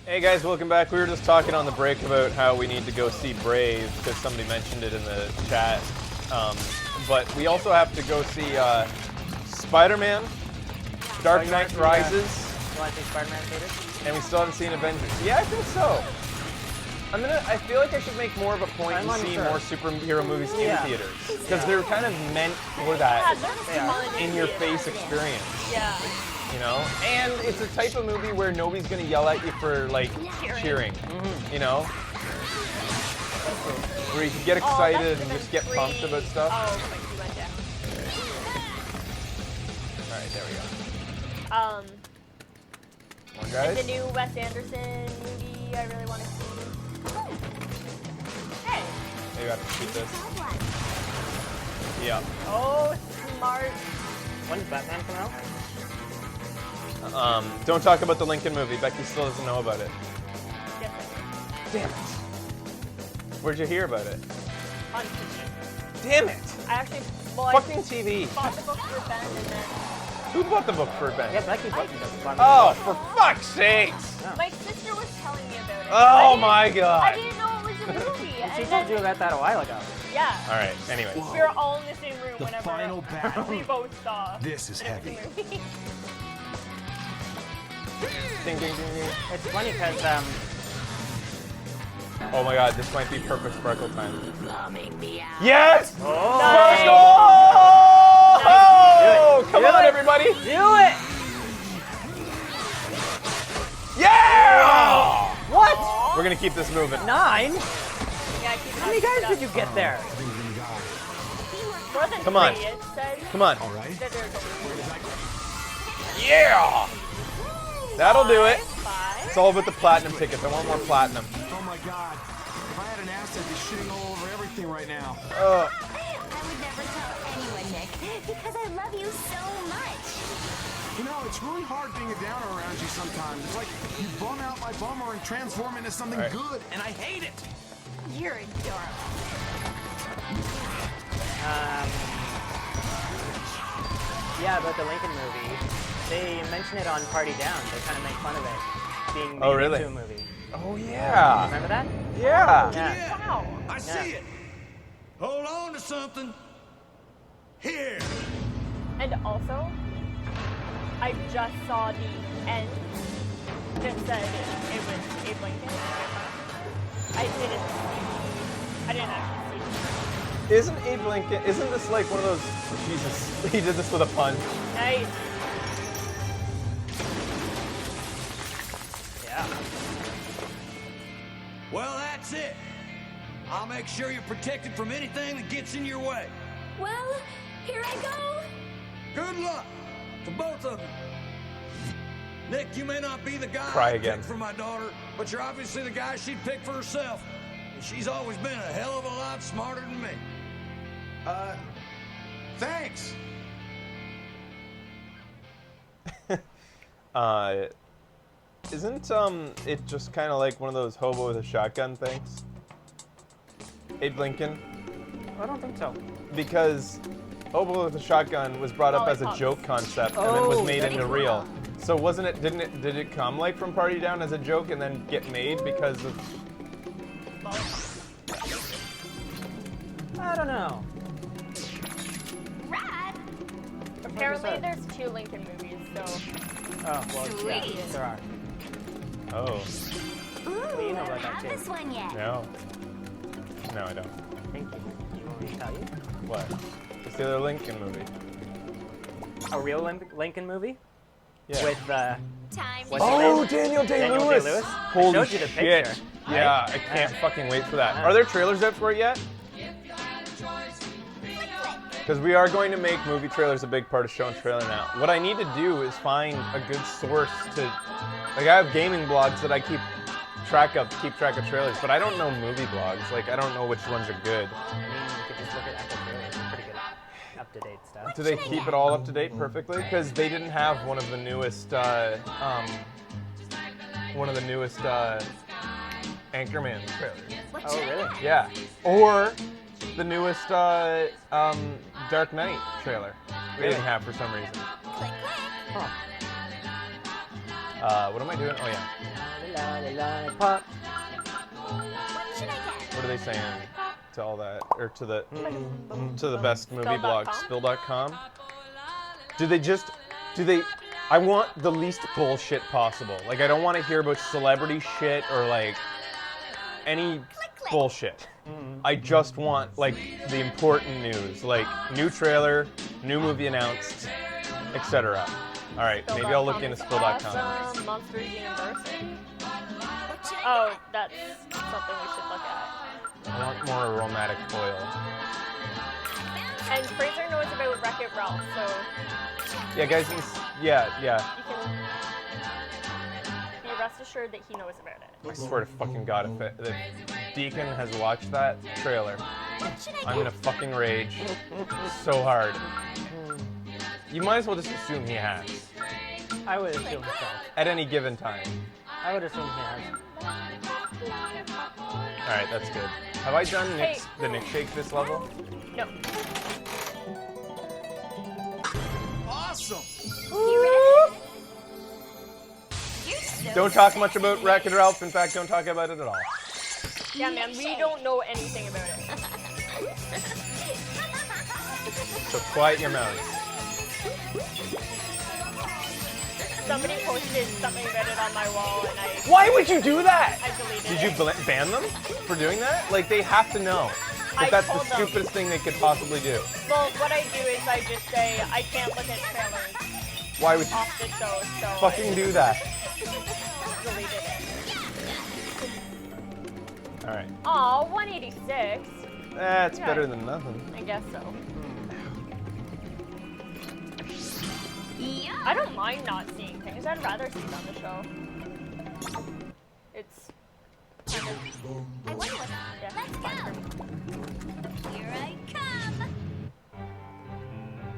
Hey guys, welcome back. We were just talking on the break about how we need to go see Brave because somebody mentioned it in the chat. But we also have to go see Spider-Man, Dark Knight Rises. You want to see Spider-Man theaters? And we still haven't seen Avengers. Yeah, I think so. I feel like I should make more of a point and see more superhero movies in theaters. Because they're kind of meant for that in-your-face experience. Yeah. You know? And it's a type of movie where nobody's going to yell at you for, like, cheering. You know? Where you can get excited and just get pumped about stuff. Oh, my God, went down. Alright, there we go. Come on, guys. The new Wes Anderson movie I really want to see. Hey. Maybe I have to shoot this. Yeah. Oh, smart. When's Batman come out? Don't talk about the Lincoln movie. Becky still doesn't know about it. Yes, Damn it. Where'd you hear about it? on TV. Damn it. I actually Fucking TV. bought the book for Ben and then Who bought the book for Ben? Yeah, Becky bought the book. Oh, for fuck's sakes. my sister was telling me about it. Oh my I god. didn't know it was a movie. She and told you then, about that a while ago. yeah. Alright, anyway. We were all in the same room The whenever final battle. we both saw. This is heavy. The movie. Ding, ding, ding, ding. It's funny because Oh my god, this might be perfect sparkle time. Yes! oh, Oh! Come Do on, it. everybody! do it! Yeah! What? We're gonna keep this moving. 9? Yeah, keep How many guys did you get there? More than Come on. 3, it said. Come on. All right. That there's only Yeah! That'll do it. 5. It's all about the platinum tickets. I want more platinum. Oh my god. If I had an ass, I'd be shitting all over everything right now. I would never tell anyone, Nick, because I love you so much. You know, it's really hard being a downer around you sometimes. It's like you bum out my bummer and transform into something All right. good, and I hate it. You're adorable. Yeah, about the Lincoln movie. They mention it on Party Down. They kind of make fun of it being made Oh, really? into a movie. Oh, yeah. Remember that? Yeah. Yeah. Wow. I see it. Hold on to something. Here. And also, I just saw the end that said it was Abe Lincoln. I didn't actually see it. Isn't Abe Lincoln, isn't this like one of those, Jesus, he did this with a pun. Nice. Yeah. Well, that's it. I'll make sure you're protected from anything that gets in your way. Well, here I go. Good luck to both of you. Nick, you may not be the guy Cry I again. picked for my daughter, but you're obviously the guy she'd pick for herself. And she's always been a hell of a lot smarter than me. Thanks. Isn't it just kind of like one of those hobo with a shotgun things? Abe Lincoln? I don't think so. Because hobo with a shotgun was brought up as a joke concept and then was Oh, made that's into cool. real. So wasn't it, did it come like from Party Down as a joke and then get made because of... I don't know. Rad. Apparently, there's 2 Lincoln movies, so. Oh, well, yeah, Sweet. there are. Oh, Ooh, you know I about don't that have too. this one yet. no. No, I don't. Thank you. Do you want me to tell you? What? It's the other Lincoln movie. A real Lincoln movie? Yeah. With, Time What's to his Oh, name? Daniel Daniel Day-Lewis! Day-Lewis? I Holy showed you the shit. picture, Yeah, right? I can't Yeah. fucking wait for that. Yeah. Are there trailers out for it yet? Because we are going to make movie trailers a big part of Show and Trailer now. What I need to do is find a good source to... Like, I have gaming blogs that I keep track of trailers, but I don't know movie blogs. Like, I don't know which ones are good. I mean, you could just look at Apple Trailers. They're pretty good up-to-date stuff. Do they keep it all up to date perfectly? Because they didn't have one of the newest, Anchorman trailers. Oh, really? Yeah. Or the newest Dark Knight trailer. They didn't have for some reason. click, click. Huh. What am I doing? Oh yeah. Lollipop. What should I get? What are they saying to all that, or to the best movie blog, Spill.com? Do they? I want the least bullshit possible. Like, I don't want to hear about celebrity shit or like any bullshit. I just want like the important news, like new trailer, new movie announced, etc. All right, maybe I'll look into Spill.com. Awesome. Monsters University. Oh, that's something we should look at. I want more aromatic oil. And Fraser knows about Wreck-It Ralph, so Yeah, guys, yeah. you can be rest assured that he knows about it. I swear to fucking God, if Deacon has watched that trailer, I'm gonna fucking rage so hard. You might as well just assume he has. I would assume so. At any given time. I would assume he has. Alright, that's good. Have I done the Nick Shake this level? No. Awesome. Don't talk much about Wreck-It Ralph. In fact, don't talk about it at all. Yeah, man, we don't know anything about it. So quiet your mouth. Somebody posted something about it on my wall, and Why would you do that? I deleted Did it. you ban them for doing that? Like, they have to know that I that's the told them. stupidest thing they could possibly do. Well, what I do is I just say I can't look at trailers Why would you off the show, so fucking do that? I deleted it. Alright. Aw, 186. That's Yeah. better than nothing. I guess so. I don't mind not seeing things. I'd rather see it on the show. It's kind of, I wonder what. yeah, Let's fun for go. me. Here I come.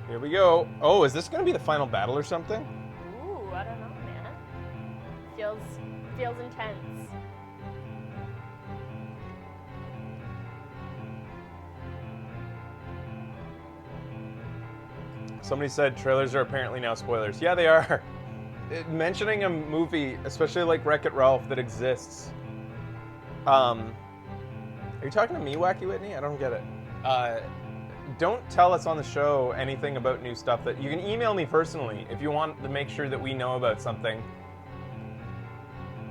Here we go. Oh, is this gonna be the final battle or something? Ooh, I don't know, man. Feels intense. Somebody said trailers are apparently now spoilers. Yeah, they are. Mentioning a movie, especially like Wreck-It Ralph, that exists. Are you talking to me, Wacky Whitney? I don't get it. Don't tell us on the show anything about new stuff. That you can email me personally if you want to make sure that we know about something.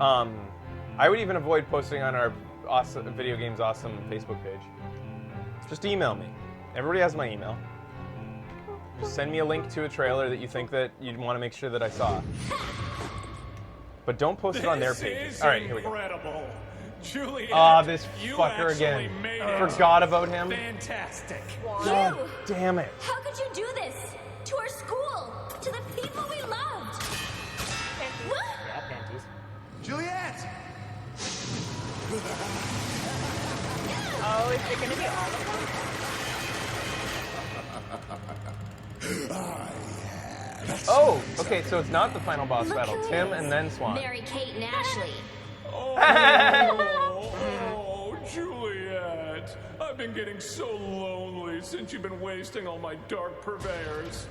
I would even avoid posting on our awesome Video Games Awesome Facebook page. Just email me. Everybody has my email. Just send me a link to a trailer that you think that you'd want to make sure that I saw. But don't post it on their pages. All right, here we go. Incredible. Juliet, Ah, this you fucker actually again. made it. Forgot about him. Fantastic. God damn it. How could you do this? To our school, to the people we loved. What? Yeah, panties. Juliet! Oh, is it gonna be all of them? Oh, okay, so it's not the final boss battle. Tim and then Swan. Mary Kate and Ashley. Oh, Juliet. I've been getting so lonely since you've been wasting all my dark purveyors.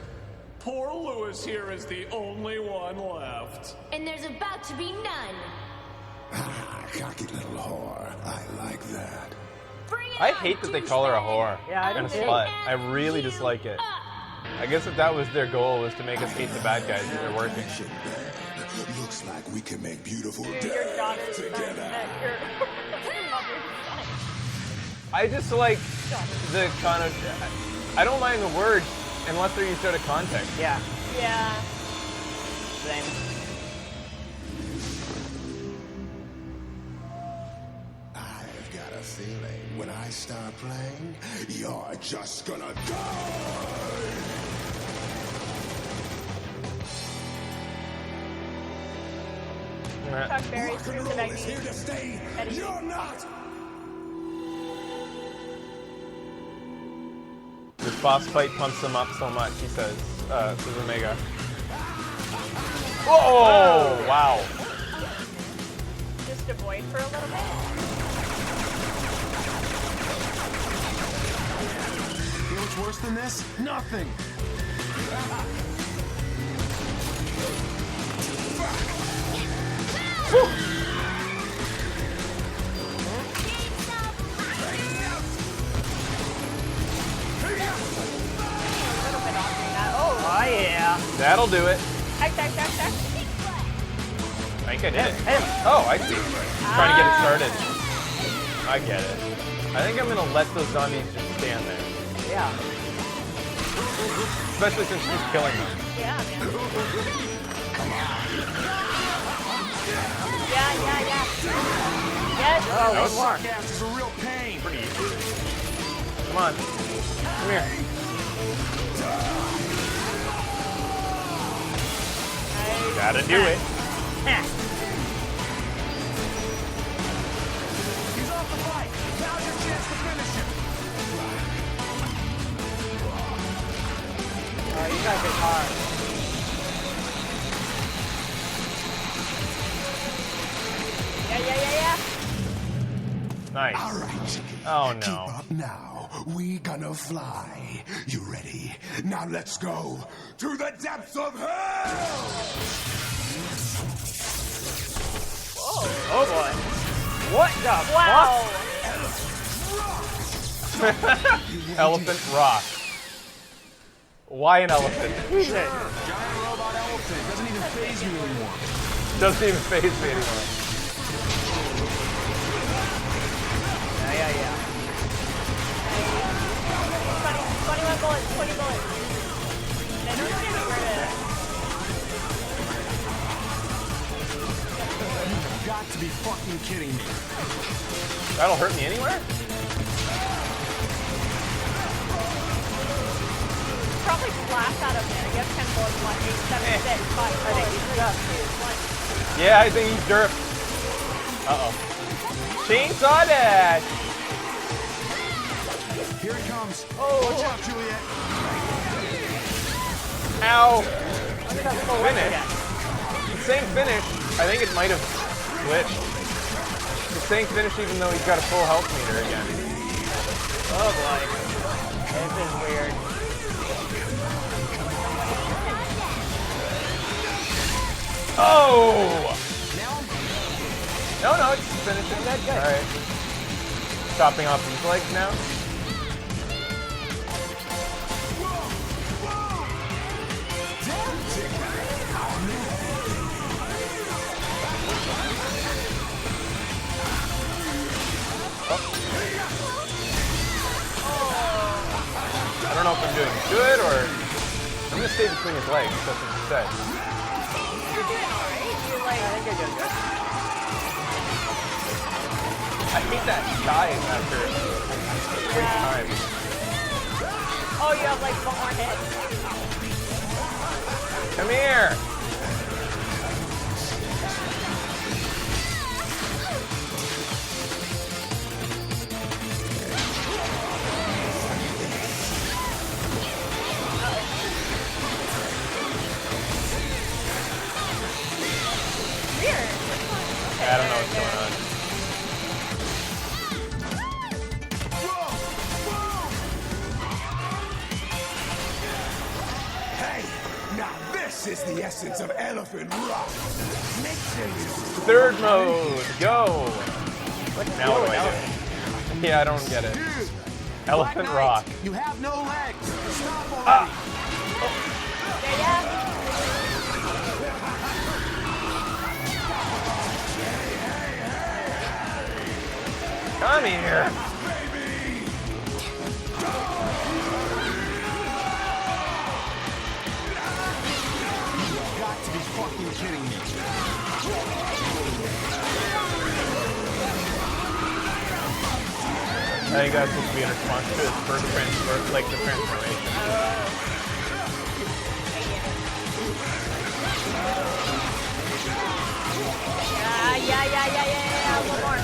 Poor Lewis here is the only one left. And there's about to be none. Cocky little whore. I like that. Bring it I on, hate that they call her a whore Yeah, I and a do too. slut. I really dislike it. I guess if that was their goal, was to make us hate the bad guys that they're working. Looks like we can make beautiful Your daughter's son, your mother's son. I just like the kind of. I don't mind the words unless they're used out of context. Yeah, Yeah. same. I've got a feeling when I start playing, you're just gonna die! Chuck Berry, Rock and Susan roll is here Eggy. to stay. Eddie. You're not! This boss fight pumps them up so much, he says. Susan Mega. Whoa! Wow. Just avoid for a little bit. You know what's worse than this? Nothing! Oh yeah. That'll do it. Tack, tack, tack, tack. I think I did it. Hit him. Oh, I see. Trying to get it started. I get it. I think I'm gonna let those zombies just stand there. Yeah. Especially since he's killing them. Yeah, man. Yeah, yeah, yeah. Yes. Oh, That was one more. Gas is a real pain. pretty easy. Come on. Come here. Gotta do it. Heh. He's off the fight. Now's your chance to finish him. Oh, you guys are hard. Yeah, yeah, yeah, yeah. Nice. All right. Oh Keep no. up now. We gonna fly. You ready? Now let's go to the depths of hell! Oh boy. What the Wow. Elephant rock. Why an elephant? fuck? Shit. Giant robot elephant. Doesn't even faze you anymore. Doesn't even faze me anymore. Yeah, yeah, yeah. 21 bullets, 20 bullets. They don't get me rid of it. You've got to be fucking kidding me. That'll hurt me anywhere? Probably blast out of there. You have 10 bullets, 1, 8, 7, 6, 5, 4, 3, 2, 1. Yeah, I think he's derped. Uh-oh. Chainsaw dash! Here it comes. Oh. Watch out, Juliet. Ow! Look at that full Finish. again. He's saying finish. I think it might have glitched. He's saying finish even though he's got a full health meter again. Oh boy. This is weird. Oh! Now, No, it's finishing. Good. Alright. Chopping off these legs now. I don't know if I'm doing good or I'm gonna stay between his legs. That's what he said. You're doing alright. You're like, I think you're doing good. I hate that dive after every time. oh, you have like one more hit. Come here. Weird. I don't know what's going on. Hey, now this is the essence of elephant rock. Make sure you Third mode, go. Now what do I elephant? do? Yeah, I don't get it. Elephant Black rock. Knight, you have no legs. Stop already. Yeah, yeah. Come here. You've got to be fucking kidding me. I think that's supposed to be in response to his first transfer, like the transformation. Yeah. One more.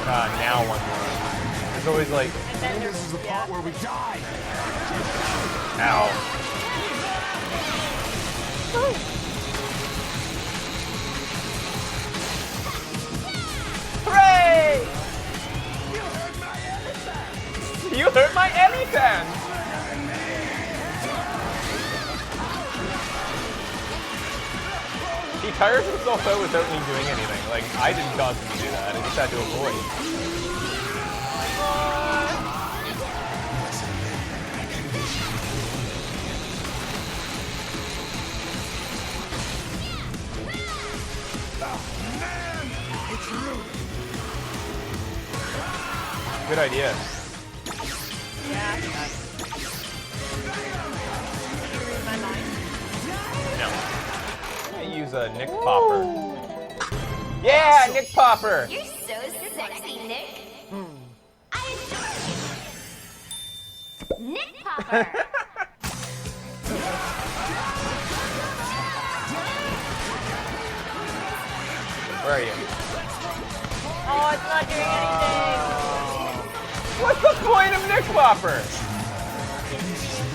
Now one more. There's always like, And then This is the yeah. part where we die. ow. Hooray! You hurt my elephant! He tires himself out without me doing anything. Like, I didn't cause him to do that. I just had to avoid. Good idea. Yeah. Did you read my mind? No. I use a Nick Popper. Yeah, Nick Popper. You're so sexy, Nick. I adore you. Nick Popper. Where are you? Oh, it's not doing anything. What's the point of Nick Popper?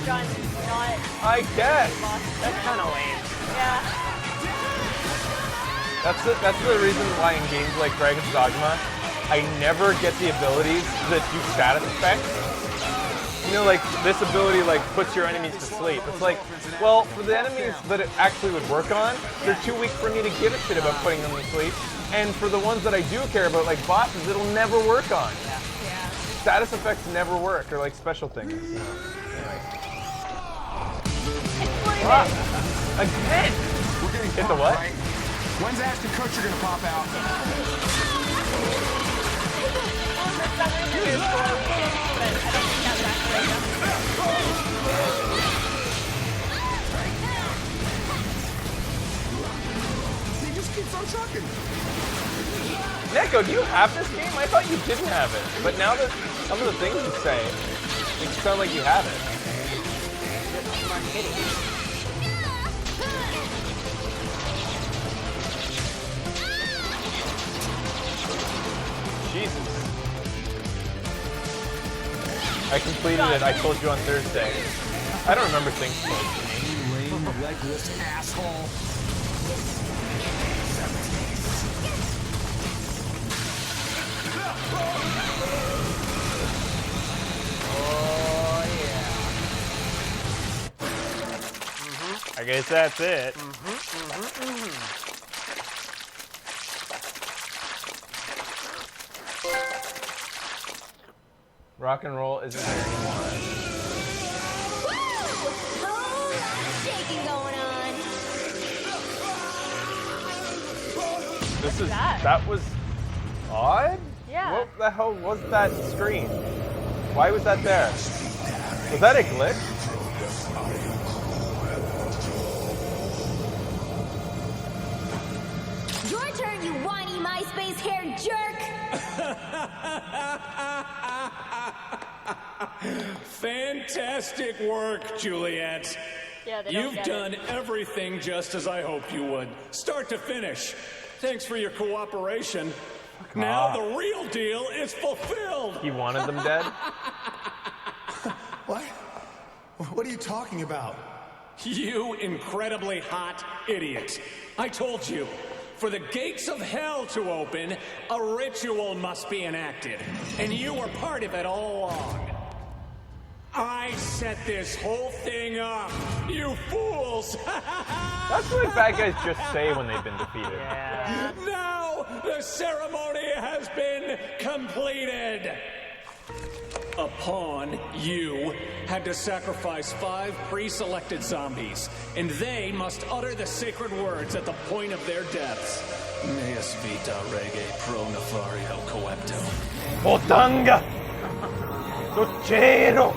John, not I guess. That's kind of lame. yeah. That's the reason why in games like Dragon's Dogma, I never get the abilities that do status effects. You know, like this ability like puts your enemies to sleep. It's like, well, for the enemies that it actually would work on, they're too weak for me to give a shit about putting them to sleep. And for the ones that I do care about, like bosses, it'll never work on. Yeah. Status effects never work, or like special things. You know. Ah, again! We're getting Hit the pumped, what? right? When's Ashton Kutcher gonna pop out? Well, for some reason it's glowing, but I don't think that's actually He just keeps on trucking. Neko, do you have this game? I thought you didn't have it. But now that some of the things you say, it sound like you have it. Smart kitty. Jesus. I completed it. I told you on Thursday. I don't remember things close to me. You lame, legless asshole. Oh, yeah. I guess that's it. Rock and roll isn't there anymore. Woo! Whole lot of shaking going on. This is that? that was odd? Yeah. What the hell was that screen? Why was that there? Was that a glitch? Your turn, you whiny MySpace hair jerk. Fantastic work, Juliet. Yeah, they don't You've get done it. everything just as I hoped you would, start to finish. Thanks for your cooperation. Now off. the real deal is fulfilled. He wanted them dead? What? What are you talking about? You incredibly hot idiot. I told you, for the gates of hell to open, a ritual must be enacted. And you were part of it all along. I set this whole thing up, you fools! That's what bad guys just say when they've been defeated. Yeah. Now the ceremony has been completed. A pawn, you, had to sacrifice 5 pre-selected zombies, and they must utter the sacred words at the point of their deaths. Meus vita rege pro nefario coepto. Botanga! Docero!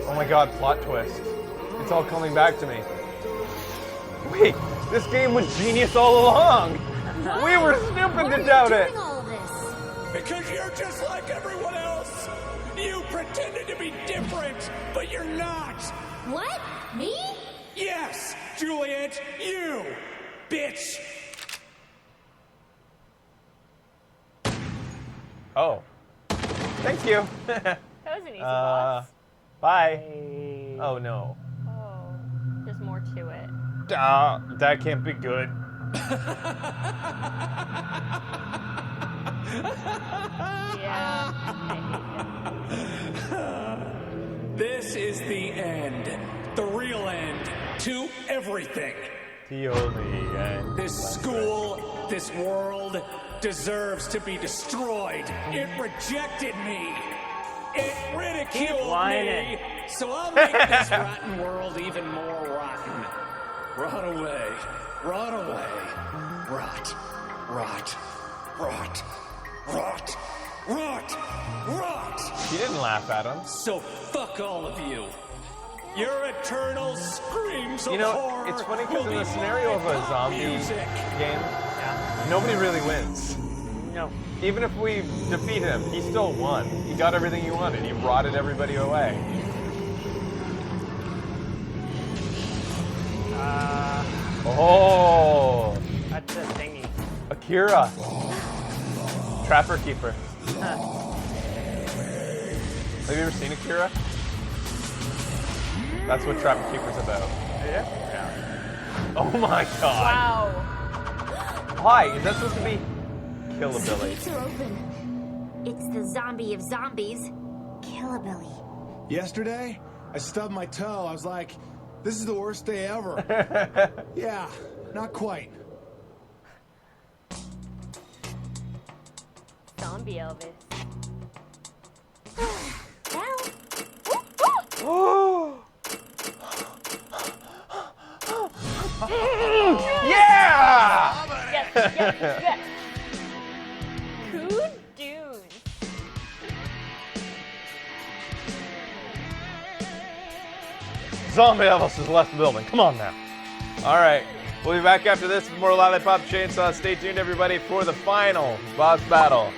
Oh my god, plot twist. It's all coming back to me. Wait, this game was genius all along! We were stupid to doubt it! Doing all of this. Because you're just like everyone else. You pretended to be different, but you're not. What? Me? Yes, Juliet, you, bitch. Oh. Thank you. That was an easy boss. Bye. Oh no. Oh, there's more to it. That can't be good. Yeah, I hate it. This is the end. The real end. to everything. The only end. This school, this world, deserves to be destroyed. It rejected me. It ridiculed whining. me. So I'll make this rotten world even more rotten. Rot away. Rot away. Rot. Rot. Rot. Rot. Rot. Rot. She didn't laugh at him. So fuck all of you. Your eternal screams of You know, horror. it's funny because will in the be scenario of a pop zombie music. game, nobody really wins. No. Even if we defeat him, he still won. He got everything he wanted. He rotted everybody away. Oh, That's a thingy. Akira. Trapper Keeper. Have you ever seen Akira? That's what Trapper Keeper's about. Yeah. Oh my god. Wow. Why? Is that supposed to be Killabilly? Gates are open. It's the zombie of zombies, Killabilly. Yesterday, I stubbed my toe. I was like, this is the worst day ever. Yeah, not quite. Zombie Elvis. Well, Yeah! Yes, yes, yes. Cool dudes. Zombie Elvis has left the building. Come on now. All right. We'll be back after this with more Lollipop Chainsaw. Stay tuned, everybody, for the final boss battle.